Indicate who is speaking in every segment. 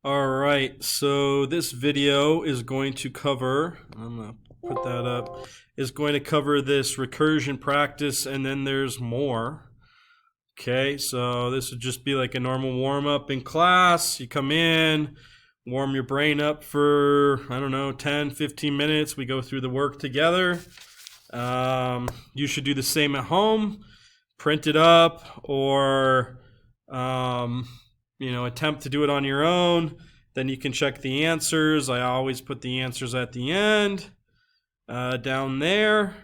Speaker 1: All right, so this video is going to cover, I'm going to put that up, is going to cover this recursion practice, and then there's more. Okay, so this would just be like a normal warm-up in class. You come in, warm your brain up for, I don't know, 10, 15 minutes. We go through the work together. You should do the same at home. Print it up or attempt to do it on your own. Then you can check the answers. I always put the answers at the end down there.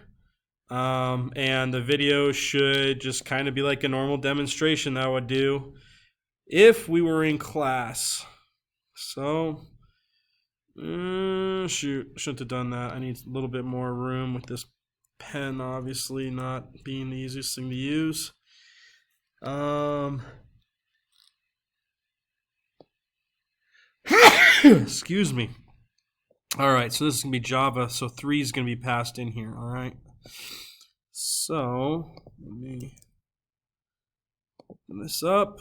Speaker 1: And the video should just kind of be like a normal demonstration that I would do if we were in class. So, shoot, shouldn't have done that. I need a little bit more room with this pen, obviously not being the easiest thing to use. Excuse me. All right, so this is going to be Java, so 3 is going to be passed in here, all right? So, let me open this up,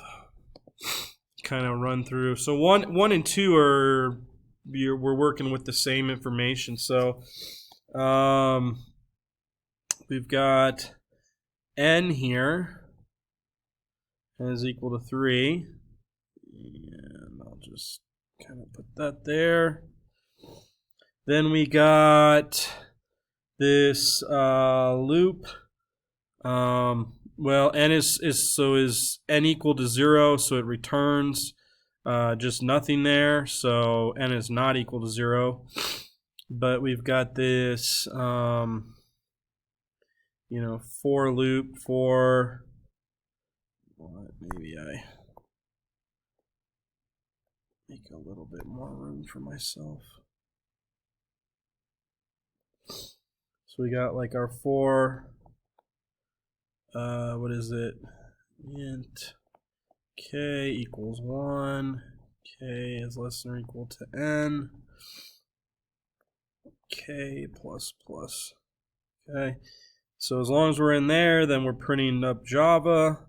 Speaker 1: kind of run through. So 1 and 2 we're working with the same information. So we've got n here is equal to 3, and I'll just kind of put that there. Then we got this loop. Well, n is n equal to 0, so it returns just nothing there. So n is not equal to 0. But we've got this for loop for maybe I make a little bit more room for myself. So we got like our for what is it? Int k equals 1, k is less than or equal to n, k plus plus. Okay, so as long as we're in there, then we're printing up Java.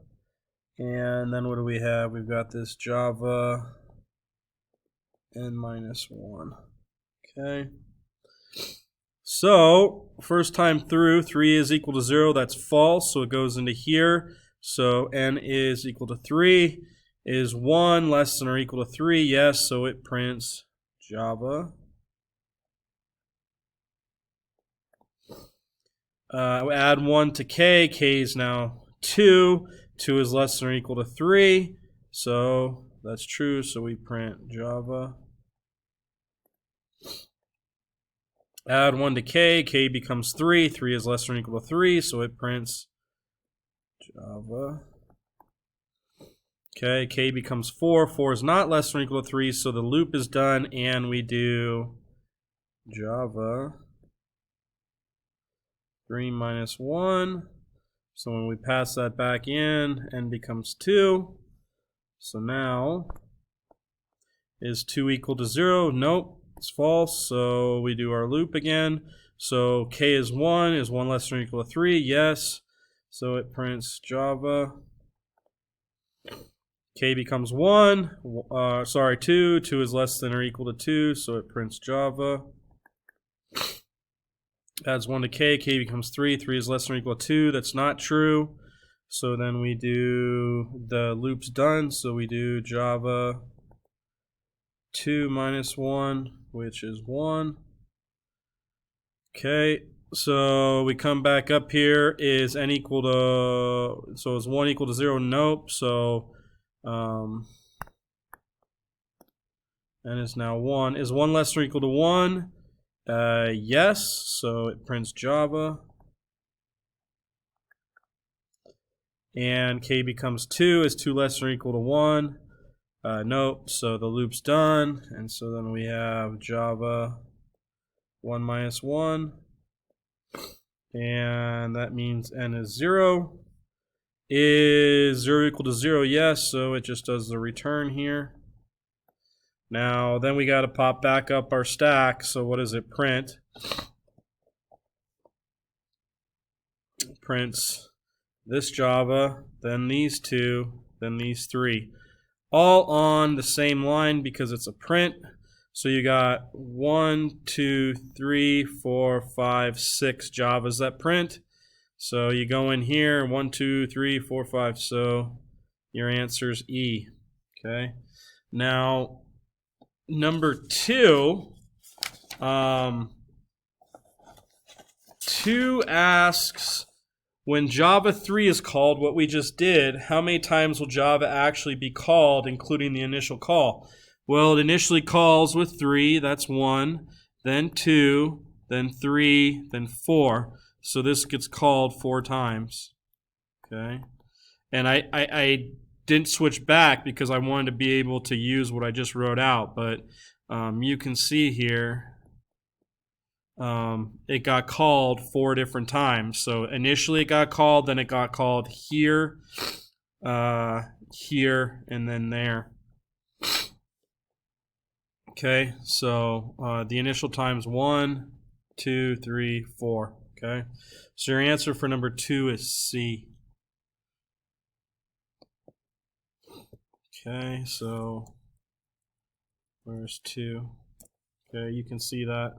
Speaker 1: And then what do we have? We've got this Java n minus 1. Okay. So, first time through, 3 is equal to 0. That's false, so it goes into here. So, n is equal to 3. Is 1 less than or equal to 3? Yes, so it prints Java. Add 1 to k. K is now 2. 2 is less than or equal to 3. So, that's true, so we print Java. Add 1 to k. K becomes 3. 3 is less than or equal to 3, so it prints Java. Okay, k becomes 4. 4 is not less than or equal to 3, so the loop is done, and we do Java 3 minus 1. So when we pass that back in, n becomes 2. So now, is 2 equal to 0? Nope. It's false, so we do our loop again. So k is 1. Is 1 less than or equal to 3? Yes. So it prints Java. K becomes 1. 2. 2 is less than or equal to 2, so it prints Java. Adds 1 to k. K becomes 3. 3 is less than or equal to 2. That's not true. So then we do the loop's done. So we do Java 2 minus 1, which is 1. Okay, so we come back up here. Is n equal to, so is 1 equal to 0? Nope. So n is now 1. Is 1 less than or equal to 1? Yes, so it prints Java. And k becomes 2. Is 2 less than or equal to 1? Nope, so the loop's done. And so then we have Java 1 minus 1. And that means n is 0. Is 0 equal to 0? Yes, so it just does the return here. Now, then we got to pop back up our stack. So what does it print? It prints this Java, then these 2, then these 3. all on the same line because it's a print. So you got 1, 2, 3, 4, 5, 6 Javas that print. So you go in here, 1, 2, 3, 4, 5. So your answer is E. Okay. Now, number 2, 2 asks, when Java 3 is called, what we just did, how many times will Java actually be called, including the initial call? Well, it initially calls with 3, that's 1, then 2, then 3, then 4. So this gets called 4 times. Okay. And I didn't switch back because I wanted to be able to use what I just wrote out, but you can see here it got called 4 different times. So initially it got called, then it got called here, here, and then there. Okay, so the initial times 1, 2, 3, 4. Okay, so your answer for number 2 is C. Okay, so where's 2? Okay, you can see that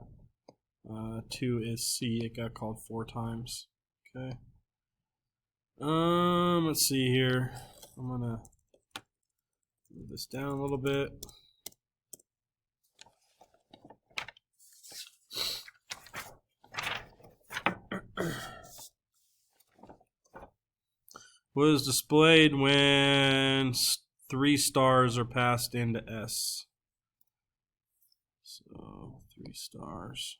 Speaker 1: 2 is C. It got called 4 times. Okay. Let's see here. I'm gonna move this down a little bit. What is displayed when 3 stars are passed into S? So 3 stars.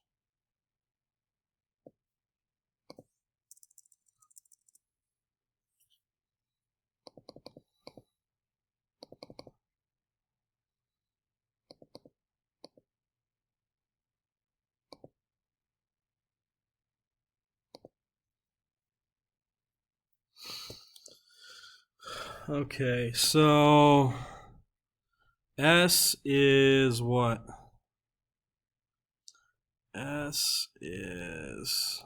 Speaker 1: Okay, so S is what? S is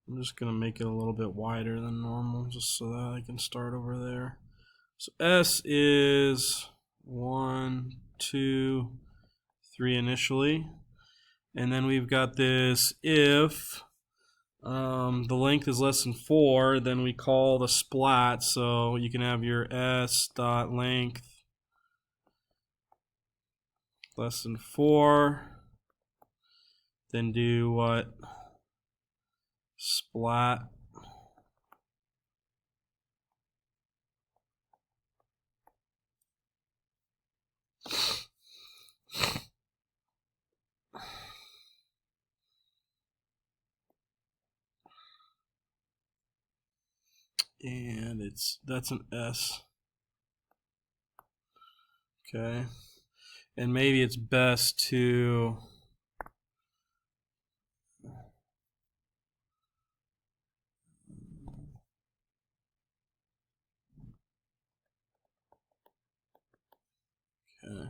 Speaker 1: I'm just going to make it a little bit wider than normal just so that I can start over there. So S is 1, 2, 3 initially. And then we've got this if the length is less than 4, then we call the splat. So you can have your S dot length less than 4. Then do what? Splat. And that's an S. Okay. And maybe it's best to okay.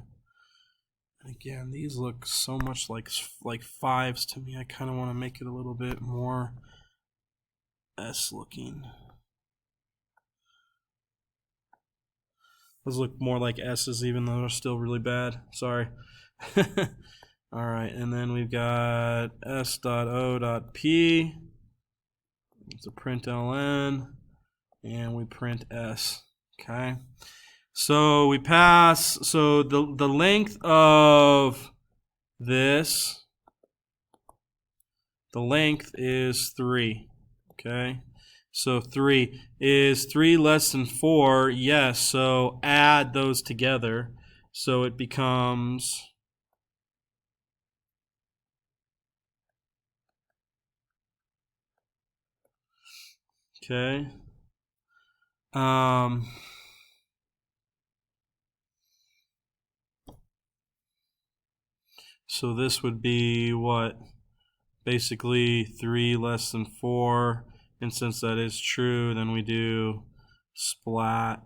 Speaker 1: Again, these look so much like 5s to me. I kind of want to make it a little bit more S looking. Those look more like S's even though they're still really bad. Sorry. Alright, and then we've got S.O.P. It's a print ln, and we print S. Okay. So we pass, so the length of this, the length is 3. Okay. So 3. Is 3 less than 4? Yes. So add those together. So it becomes okay. So this would be what? Basically 3 less than 4. And since that is true, then we do splat,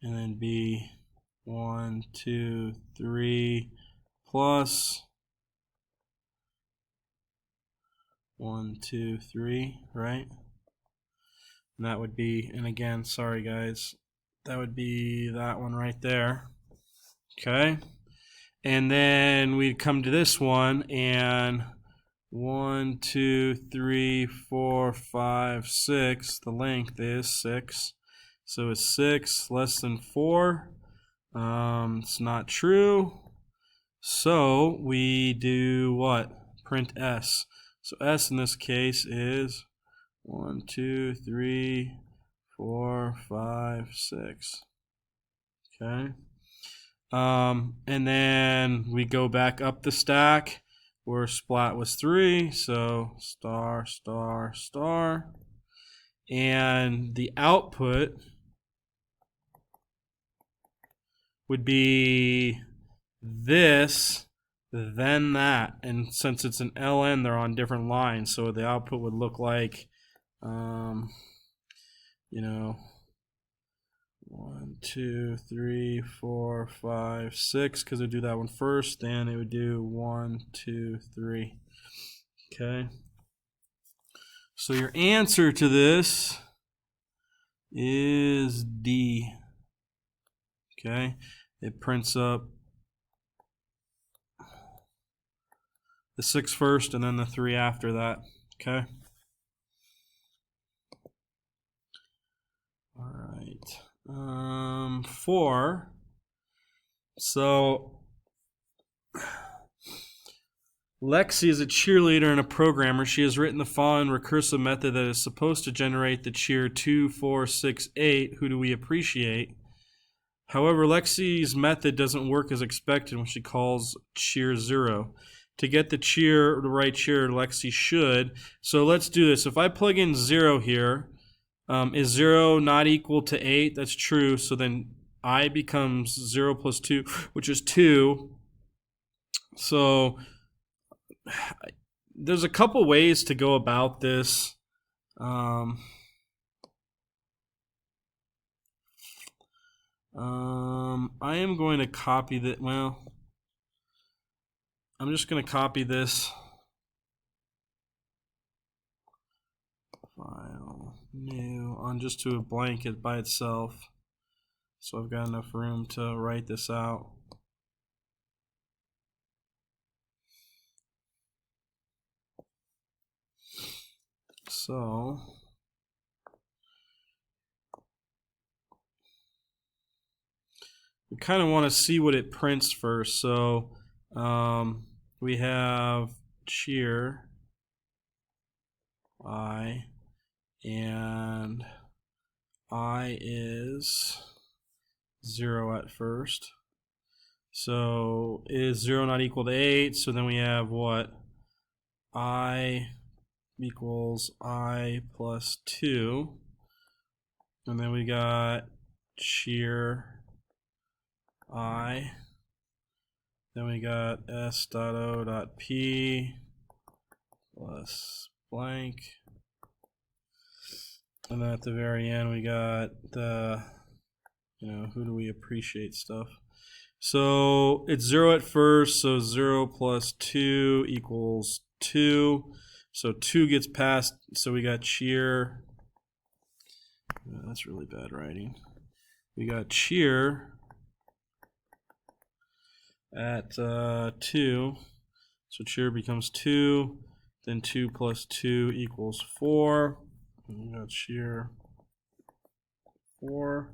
Speaker 1: and then B 1, 2, 3 plus 1, 2, 3, right? And that would be, and again, sorry guys, that would be that one right there. Okay. And then we'd come to this one, and 1, 2, 3, 4, 5, 6. The length is 6. So it's 6 less than 4. It's not true. So we do what? Print S. So S in this case is 1, 2, 3, 4, 5, 6. Okay. And then we go back up the stack where splat was 3, so star, star, star. And the output would be this, then that. And since it's an LN, they're on different lines, so the output would look like, you know, 1, 2, 3, 4, 5, 6, because it would do that one first, then it would do 1, 2, 3. Okay. So your answer to this is D. Okay. It prints up the 6 first and then the 3 after that. Okay. All right. 4. So Lexi is a cheerleader and a programmer. She has written the following recursive method that is supposed to generate the cheer 2, 4, 6, 8. Who do we appreciate? However, Lexi's method doesn't work as expected when she calls cheer 0. To get the right cheer, Lexi should. So let's do this. If I plug in 0 here, is 0 not equal to 8? That's true. So then I becomes 0 plus 2, which is 2. So there's a couple ways to go about this. I am going to copy that. Well, I'm just going to copy this file new on just to a blanket by itself. So I've got enough room to write this out. So we kind of want to see what it prints first. So we have cheer I, and I is 0 at first. So is 0 not equal to 8? So then we have what? I equals I plus 2. And then we got cheer I. Then we got s.o.p plus blank. And then at the very end we got the, who do we appreciate stuff. So it's 0 at first, so 0 plus 2 equals 2. So 2 gets passed, so we got cheer. That's really bad writing. We got cheer at 2. So cheer becomes 2. Then 2 plus 2 equals 4. And we got cheer 4.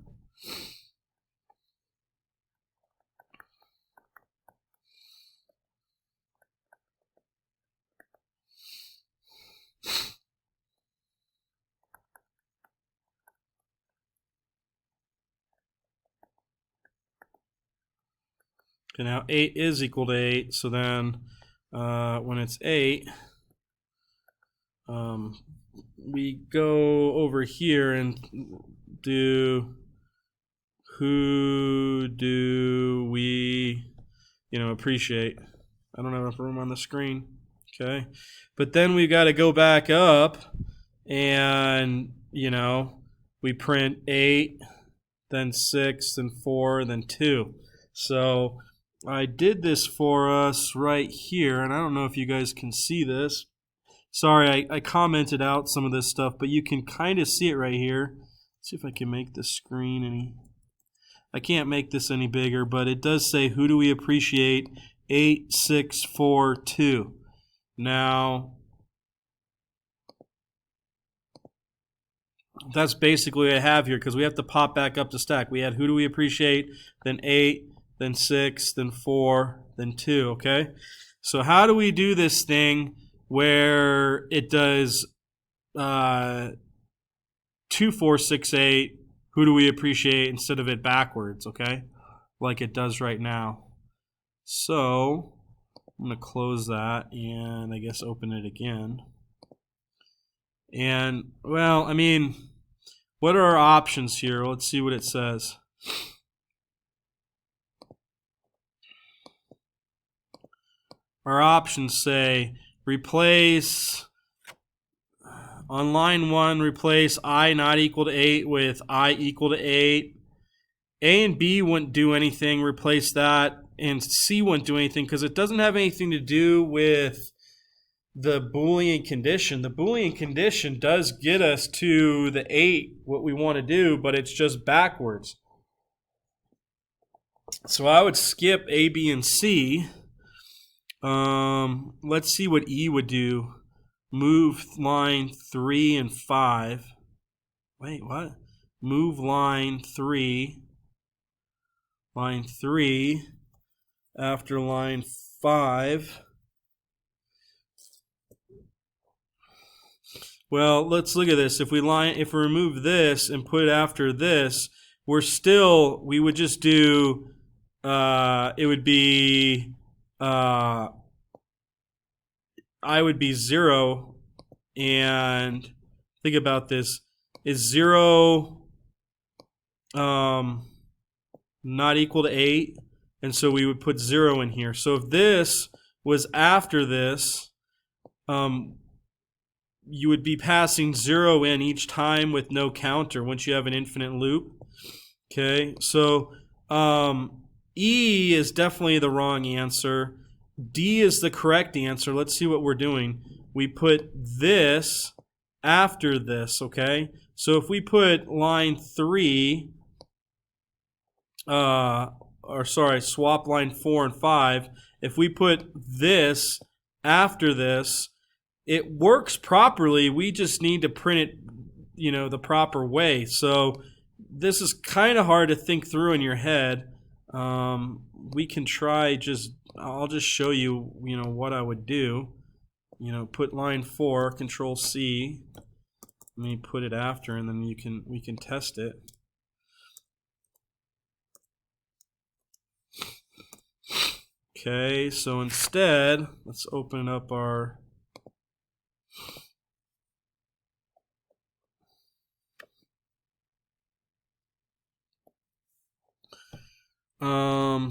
Speaker 1: Okay, now 8 is equal to 8, so then when it's 8, we go over here and do who do we appreciate. I don't have enough room on the screen, okay? But then we've got to go back up and, we print 8, then 6, then 4, then 2. So I did this for us right here, and I don't know if you guys can see this. Sorry, I commented out some of this stuff, but you can kind of see it right here. Let's see if I can make the screen any. I can't make this any bigger, but it does say, who do we appreciate? 8, 6, 4, 2. Now, that's basically what I have here, because we have to pop back up the stack. We had who do we appreciate, then 8, then 6, then 4, then 2, okay? So how do we do this thing where it does 2, 4, 6, 8, who do we appreciate, instead of it backwards, okay? Like it does right now. So I'm going to close that and I guess open it again. And, well, I mean, what are our options here? Let's see what it says. Our options say replace, on line 1, replace I not equal to 8 with I equal to 8. A and B wouldn't do anything, replace that. And C wouldn't do anything because it doesn't have anything to do with the Boolean condition. The Boolean condition does get us to the 8, what we want to do, but it's just backwards. So I would skip A, B, and C. Let's see what E would do. Move line 3 and 5. Wait, what? Move line 3 after line 5. Well, let's look at this. If we remove this and put it after this, we would just do, it would be, I would be 0, and think about this. Is 0 not equal to 8? And so we would put 0 in here. So if this was after this, you would be passing 0 in each time with no counter once you have an infinite loop. Okay, so E is definitely the wrong answer. D is the correct answer. Let's see what we're doing. We put this after this, okay? So if we put line 3, swap line 4 and 5, if we put this after this, it works properly. We just need to print it, the proper way. So this is kind of hard to think through in your head. We can try I'll just show you, what I would do. Put line 4, Control C. Let me put it after, and then we can test it. Okay, so instead, let's open up our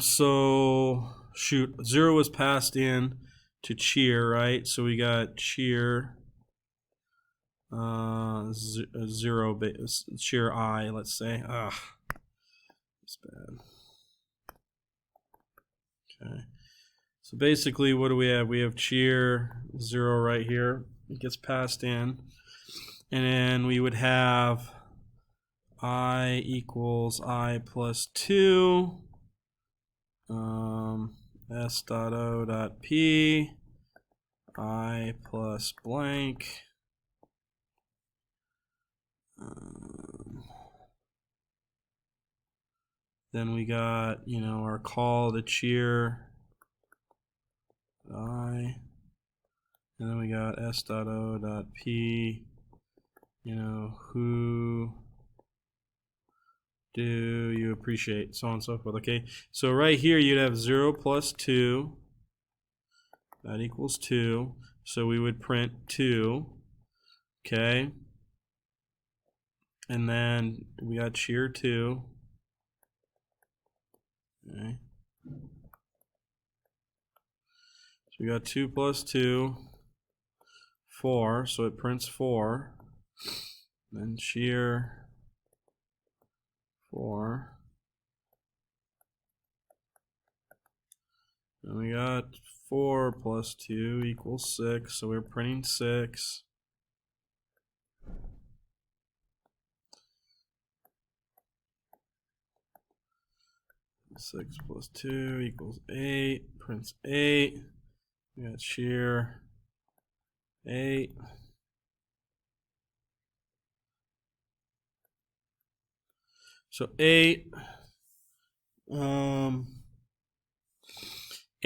Speaker 1: so shoot, 0 was passed in to cheer, right? So we got cheer 0 cheer I, let's say. That's bad. Okay. So basically, what do we have? We have cheer 0 right here. It gets passed in. And then we would have I equals I plus 2. S.O.P. I plus blank. Then we got, our call to cheer I. And then we got S.O.P. Who do you appreciate, so on and so forth. Okay, so right here you'd have 0 plus 2, that equals 2, so we would print 2. Okay, and then we got cheer 2. Okay, so we got 2 plus 2, 4, so it prints 4. Then cheer 4. And we got 4 plus 2 equals 6, so we're printing 6. Six plus 2 equals 8, prints 8. We got shear 8. So 8.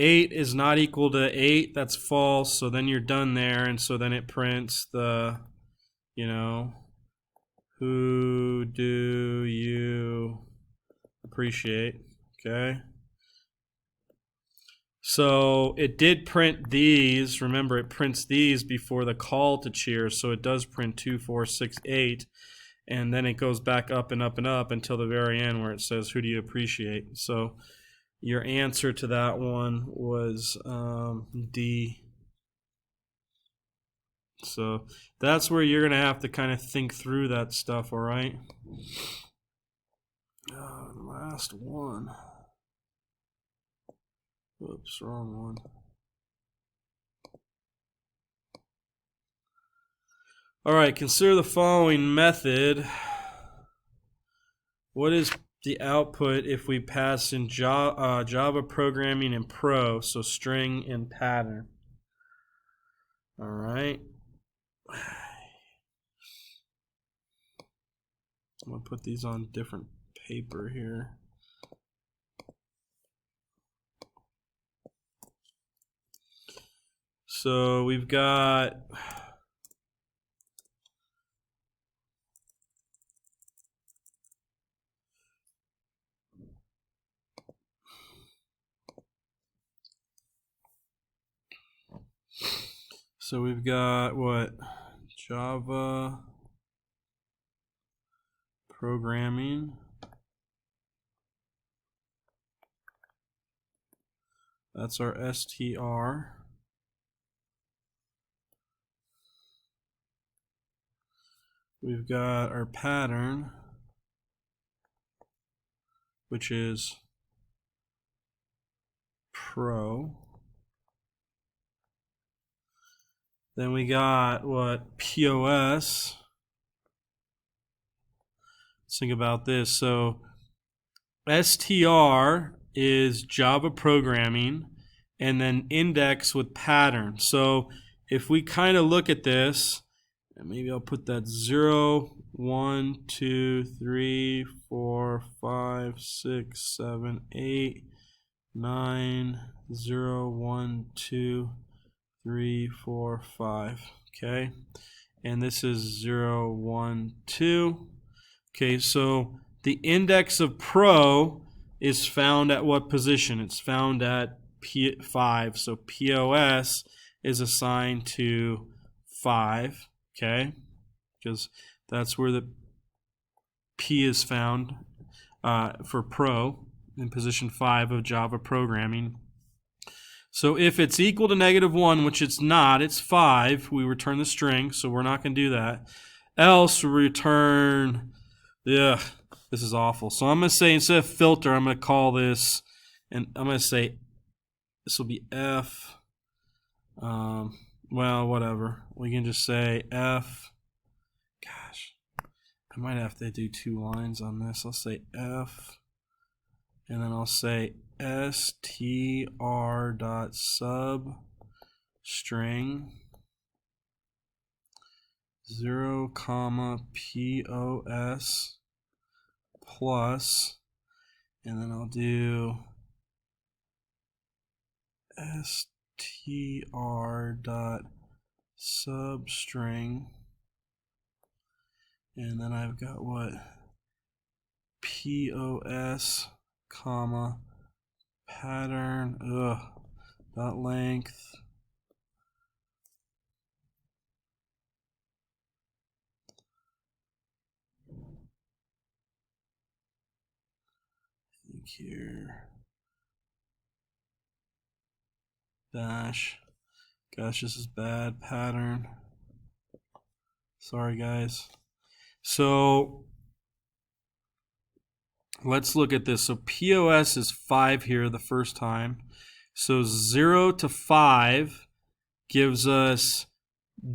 Speaker 1: 8 is not equal to 8. That's false. So then you're done there, and so then it prints the, who do you appreciate? Okay. So it did print these. Remember, it prints these before the call to cheer. So it does print 2, 4, 6, 8. And then it goes back up and up and up until the very end where it says, who do you appreciate? So your answer to that one was D. So that's where you're going to have to kind of think through that stuff, all right? Last one. Whoops, wrong one. All right, consider the following method. What is the output if we pass in Java programming and Pro, so string and pattern? All right. I'm going to put these on different paper here. So we've got what? Java programming. That's our str. We've got our pattern, which is Pro. Then we got what? POS. Let's think about this. So str is Java programming, and then index with pattern. So if we kind of look at this, and maybe I'll put that 0, 1, 2, 3, 4, 5, 6, 7, 8, 9, 0, 1, 2, 3, 4, 5. Okay, and this is 0, 1, 2. Okay, so the index of Pro is found at what position? It's found at P5. So POS is assigned to 5. Okay, because that's where the P is found for Pro in position 5 of Java programming. So if it's equal to -1, which it's not, it's 5, we return the string, so we're not going to do that. Else we return, this is awful. So I'm going to say, instead of filter, I'm going to call this, and I'm going to say this will be F. Well, whatever. We can just say F. Gosh, I might have to do 2 lines on this. I'll say F, and then I'll say str.substring 0, POS plus, and then I'll do str.substring, and then I've got what? POS, comma, pattern, dot length. I think here. Dash. Gosh, this is bad. Pattern. Sorry, guys. So let's look at this. So POS is 5 here the first time. So 0 to 5 gives us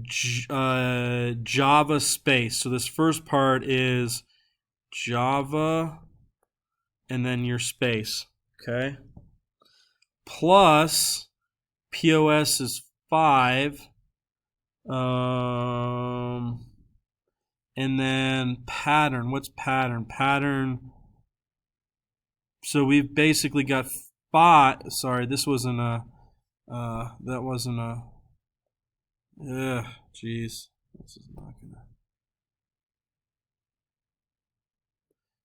Speaker 1: Java space. So this first part is Java and then your space, okay? Plus POS is 5. And then pattern. What's pattern? Pattern. So we've basically got 5. Sorry, this wasn't a. That wasn't a. Jeez. This is not gonna.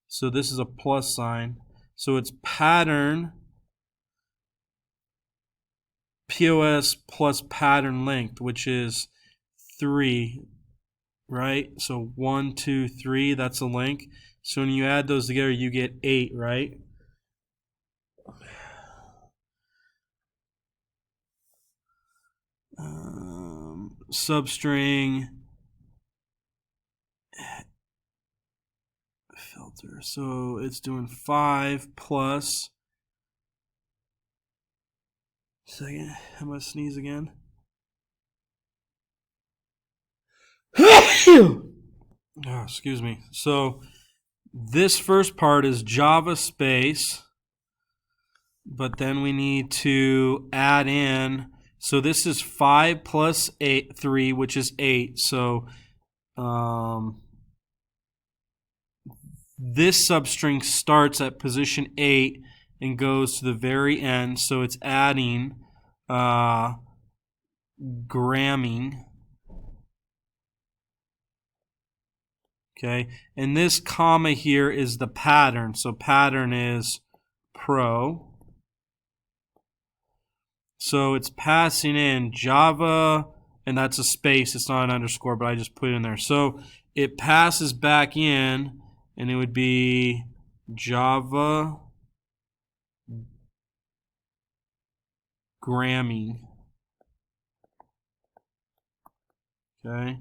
Speaker 1: So this is a plus sign. So it's pattern POS plus pattern length, which is 3, right? So 1, 2, 3, that's a length. So when you add those together, you get 8, right? Substring filter. So it's doing 5 plus. Second, I'm gonna sneeze again. Oh, excuse me. So this first part is Java space, but then we need to add in. So this is 5 plus 8, 3, which is 8. So this substring starts at position 8 and goes to the very end. So it's adding gramming. Okay, and this comma here is the pattern. So pattern is pro. So it's passing in Java, and that's a space. It's not an underscore, but I just put it in there. So it passes back in, and it would be Java gramming. Okay,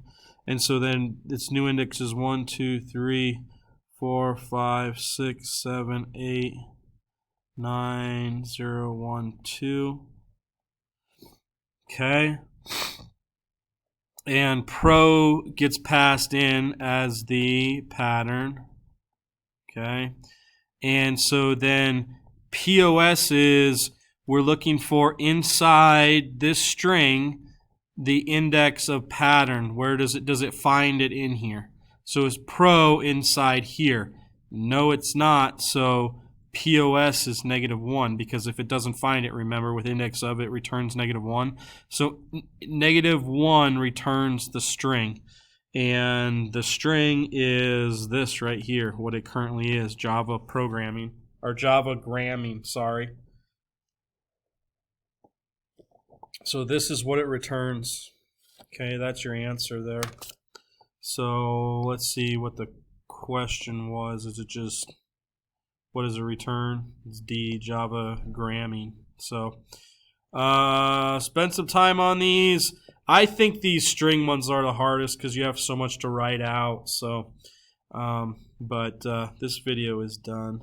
Speaker 1: and so then its new index is 1, 2, 3, 4, 5, 6, 7, 8, 9, 0, 1, 2. Okay, and pro gets passed in as the pattern. Okay, and so then POS is we're looking for inside this string the index of pattern. Where does it find it in here? So is pro inside here? No, it's not. So POS is -1, because if it doesn't find it, remember, with index of, it returns -1. So -1 returns the string, and the string is this right here, what it currently is, Java programming, or Java gramming, sorry. So this is what it returns. Okay, that's your answer there. So let's see what the question was. Is it just, what is a return? It's D, Java gramming. So spend some time on these. I think these string ones are the hardest because you have so much to write out. So, but this video is done.